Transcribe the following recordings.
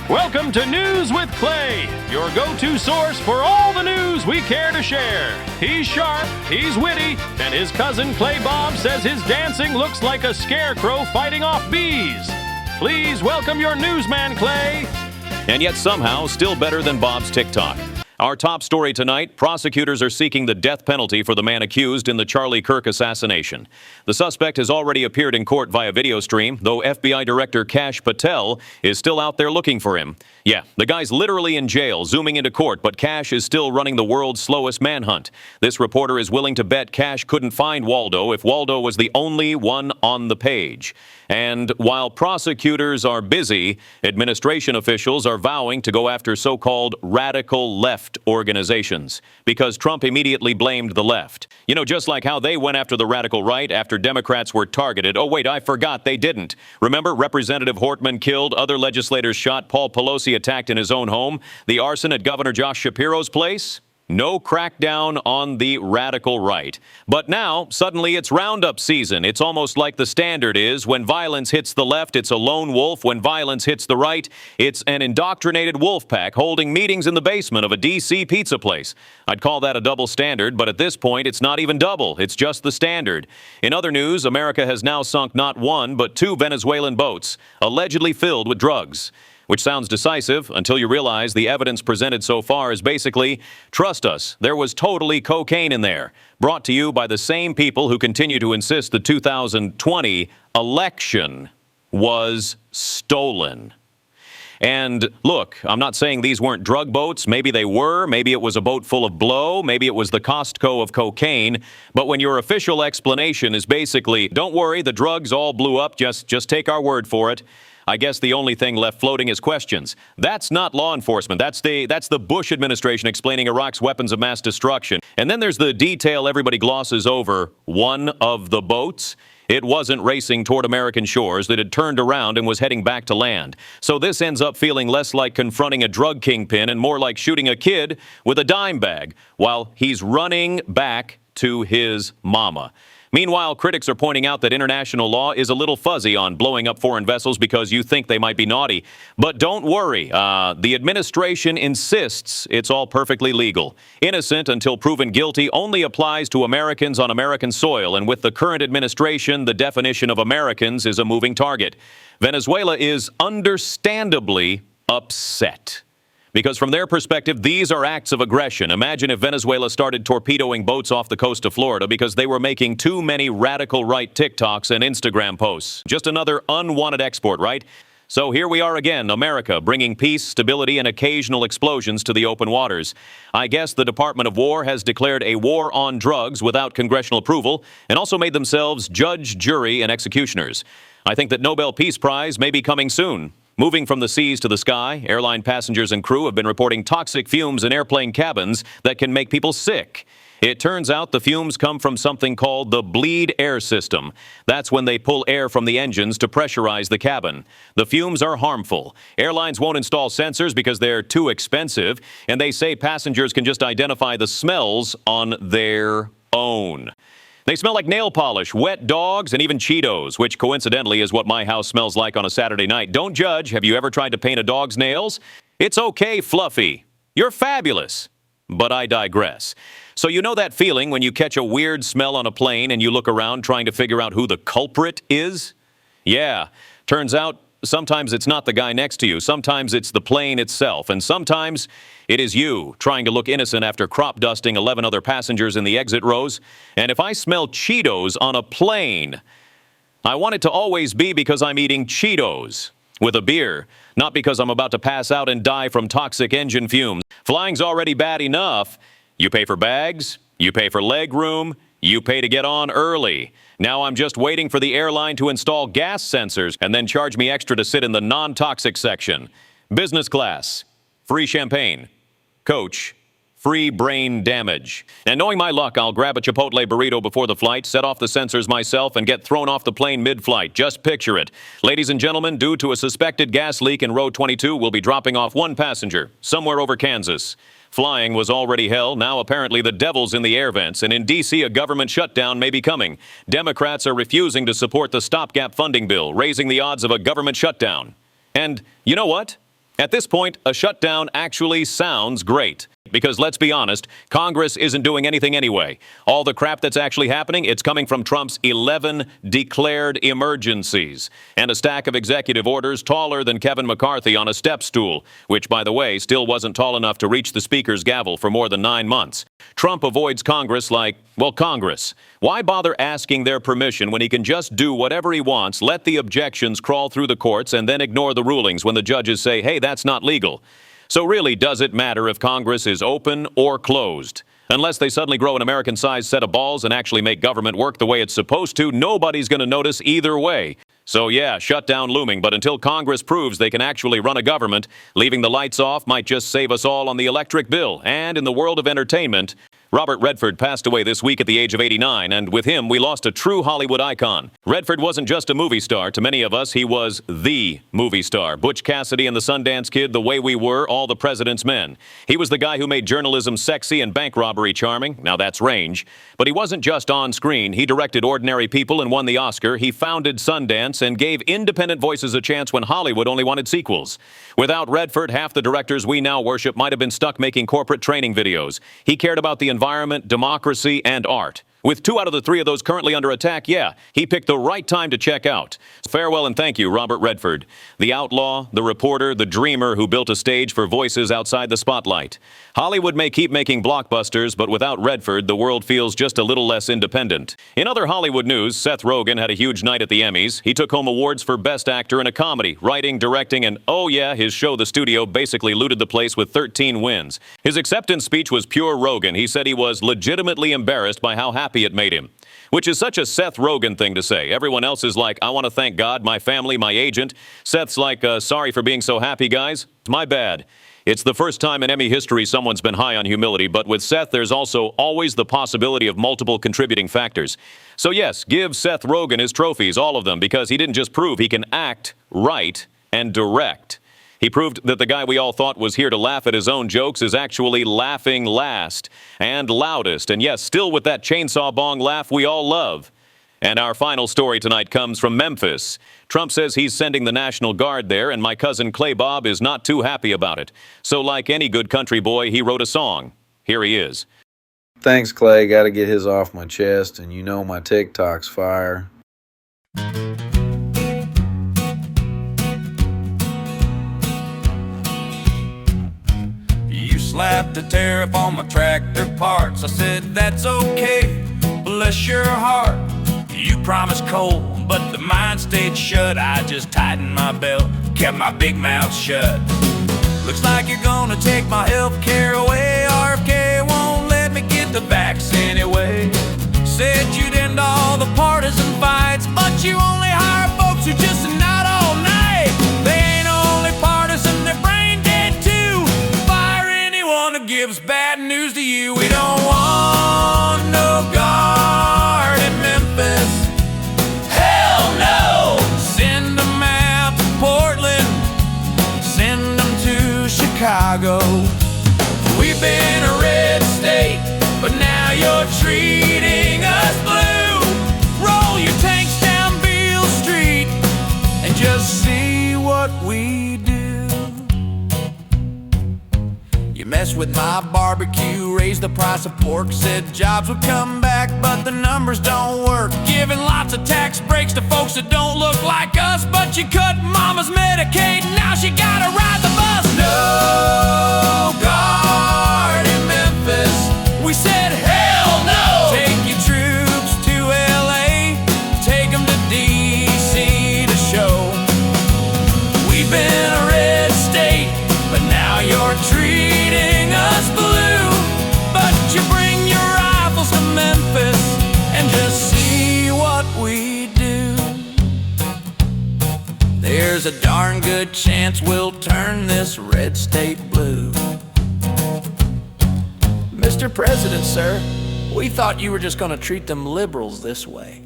Welcome to News with Clay, your go-to source for all the news we care to share. He's sharp, he's witty, and his cousin Clay Bob says his dancing looks like a scarecrow fighting off bees. Please welcome your newsman, Clay. And yet somehow still better than Bob's TikTok. Our top story tonight, prosecutors are seeking the death penalty for the man accused in the Charlie Kirk assassination. The suspect has already appeared in court via video stream, though FBI Director Kash Patel is still out there looking for him. Yeah, the guy's literally in jail, zooming into court, but Kash is still running the world's slowest manhunt. This reporter is willing to bet Kash couldn't find Waldo if Waldo was the only one on the page. And while prosecutors are busy, administration officials are vowing to go after so-called radical left organizations because Trump immediately blamed the left. You know, just like how they went after the radical right after Democrats were targeted. Oh, wait, I forgot they didn't. Remember, Representative Hortman killed, other legislators shot, Paul Pelosi attacked in his own home, the arson at Governor Josh Shapiro's place? No crackdown on the radical right. But now, suddenly, it's roundup season. It's almost like the standard is when violence hits the left, it's a lone wolf. When violence hits the right, it's an indoctrinated wolf pack holding meetings in the basement of a D.C. pizza place. I'd call that a double standard, but at this point, it's not even double. It's just the standard. In other news, America has now sunk not one, but two Venezuelan boats, allegedly filled with drugs. Which sounds decisive until you realize the evidence presented so far is basically, trust us, there was totally cocaine in there. Brought to you by the same people who continue to insist the 2020 election was stolen. And look, I'm not saying these weren't drug boats. Maybe they were. Maybe it was a boat full of blow. Maybe it was the Costco of cocaine. But when your official explanation is basically, don't worry, the drugs all blew up, just take our word for it. I guess the only thing left floating is questions. That's not law enforcement. That's the Bush administration explaining Iraq's weapons of mass destruction. And then there's the detail everybody glosses over. One of the boats, it wasn't racing toward American shores. That had turned around and was heading back to land. So this ends up feeling less like confronting a drug kingpin and more like shooting a kid with a dime bag while he's running back to his mama. Meanwhile, critics are pointing out that international law is a little fuzzy on blowing up foreign vessels because you think they might be naughty. But don't worry, the administration insists it's all perfectly legal. Innocent until proven guilty only applies to Americans on American soil, and with the current administration, the definition of Americans is a moving target. Venezuela is understandably upset. Because from their perspective, these are acts of aggression. Imagine if Venezuela started torpedoing boats off the coast of Florida because they were making too many radical right TikToks and Instagram posts. Just another unwanted export, right? So here we are again, America, bringing peace, stability, and occasional explosions to the open waters. I guess the Department of War has declared a war on drugs without congressional approval and also made themselves judge, jury, and executioners. I think that Nobel Peace Prize may be coming soon. Moving from the seas to the sky, airline passengers and crew have been reporting toxic fumes in airplane cabins that can make people sick. It turns out the fumes come from something called the bleed air system. That's when they pull air from the engines to pressurize the cabin. The fumes are harmful. Airlines won't install sensors because they're too expensive, and they say passengers can just identify the smells on their own. They smell like nail polish, wet dogs, and even Cheetos, which coincidentally is what my house smells like on a Saturday night. Don't judge. Have you ever tried to paint a dog's nails? It's okay, Fluffy. You're fabulous. But I digress. So you know that feeling when you catch a weird smell on a plane and you look around trying to figure out who the culprit is? Yeah, turns out sometimes it's not the guy next to you. Sometimes it's the plane itself. And sometimes it is you trying to look innocent after crop dusting 11 other passengers in the exit rows. And if I smell Cheetos on a plane, I want it to always be because I'm eating Cheetos with a beer, not because I'm about to pass out and die from toxic engine fumes. Flying's already bad enough. You pay for bags, you pay for leg room, you pay to get on early. Now I'm just waiting for the airline to install gas sensors and then charge me extra to sit in the non-toxic section. Business class, free champagne. Coach, free brain damage. And knowing my luck, I'll grab a Chipotle burrito before the flight, set off the sensors myself, and get thrown off the plane mid-flight. Just picture it. Ladies and gentlemen, due to a suspected gas leak in row 22, we'll be dropping off one passenger, somewhere over Kansas. Flying was already hell. Now apparently the devil's in the air vents. And in D.C., a government shutdown may be coming. Democrats are refusing to support the stopgap funding bill, raising the odds of a government shutdown. And you know what? At this point, a shutdown actually sounds great. Because let's be honest, Congress isn't doing anything anyway. All the crap that's actually happening, it's coming from Trump's 11 declared emergencies and a stack of executive orders taller than Kevin McCarthy on a step stool, which, by the way, still wasn't tall enough to reach the Speaker's gavel for more than 9 months. Trump avoids Congress like, well, Congress. Why bother asking their permission when he can just do whatever he wants, let the objections crawl through the courts, and then ignore the rulings when the judges say, hey, that's not legal? So really, does it matter if Congress is open or closed? Unless they suddenly grow an American-sized set of balls and actually make government work the way it's supposed to, nobody's going to notice either way. So yeah, shutdown looming, but until Congress proves they can actually run a government, leaving the lights off might just save us all on the electric bill. And in the world of entertainment, Robert Redford passed away this week at the age of 89, and with him, we lost a true Hollywood icon. Redford wasn't just a movie star. To many of us, he was the movie star. Butch Cassidy and the Sundance Kid, The Way We Were, All the President's Men. He was the guy who made journalism sexy and bank robbery charming. Now that's range. But he wasn't just on screen. He directed Ordinary People and won the Oscar. He founded Sundance and gave independent voices a chance when Hollywood only wanted sequels. Without Redford, half the directors we now worship might have been stuck making corporate training videos. He cared about the environment, democracy, and art. With 2 out of the 3 of those currently under attack, yeah, he picked the right time to check out. Farewell and thank you, Robert Redford. The outlaw, the reporter, the dreamer who built a stage for voices outside the spotlight. Hollywood may keep making blockbusters, but without Redford, the world feels just a little less independent. In other Hollywood news, Seth Rogan had a huge night at the Emmys. He took home awards for Best Actor in a Comedy, writing, directing, and oh yeah, his show, The Studio, basically looted the place with 13 wins. His acceptance speech was pure Rogan. He said he was legitimately embarrassed by how happy it made him. Which is such a Seth Rogan thing to say. Everyone else is like, I want to thank God, my family, my agent. Seth's like, sorry for being so happy, guys. It's my bad. It's the first time in Emmy history someone's been high on humility, but with Seth, there's also always the possibility of multiple contributing factors. So yes, give Seth Rogan his trophies, all of them, because he didn't just prove he can act, write, and direct. He proved that the guy we all thought was here to laugh at his own jokes is actually laughing last and loudest. And yes, still with that chainsaw bong laugh we all love. And our final story tonight comes from Memphis. Trump says he's sending the National Guard there, and my cousin Clay Bob is not too happy about it. So like any good country boy, he wrote a song. Here he is. Thanks, Clay. Got to get his off my chest, and you know my TikTok's fire. Slapped a tariff on my tractor parts. I said, that's okay, bless your heart. You promised coal, but the mine stayed shut. I just tightened my belt, kept my big mouth shut. Looks like you're gonna take my health care away. RFK won't let me get the vax anyway. Said you'd end all the partisan fights, but you only hire folks who just are not all night. They ain't only partisan, they're brain dead too. Fire anyone who gives bad news to you. We don't want no guard in Memphis. Hell no! Send them out to Portland, send them to Chicago. We've been a red state, but now you're treating us blue. Roll your tanks down Beale Street and just see what we do. You mess with my barbecue, raise the price of pork, said jobs would come back, but the numbers don't work. Giving lots of tax breaks to folks that don't look like us, but you cut mama's Medicaid, now she gotta ride the bus. No guard in Memphis. We said hell no! Take your troops to LA, take them to DC to show. We've been a red state, but now you're treating us blue. But you bring your rifles to Memphis and just see what we do. There's a darn good chance we'll turn this red state blue. Mr. President, sir, we thought you were just going to treat them liberals this way.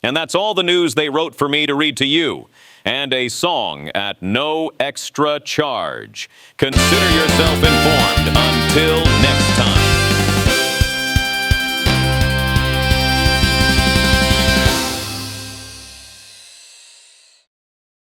And that's all the news they wrote for me to read to you. And a song at no extra charge. Consider yourself informed. Until next time.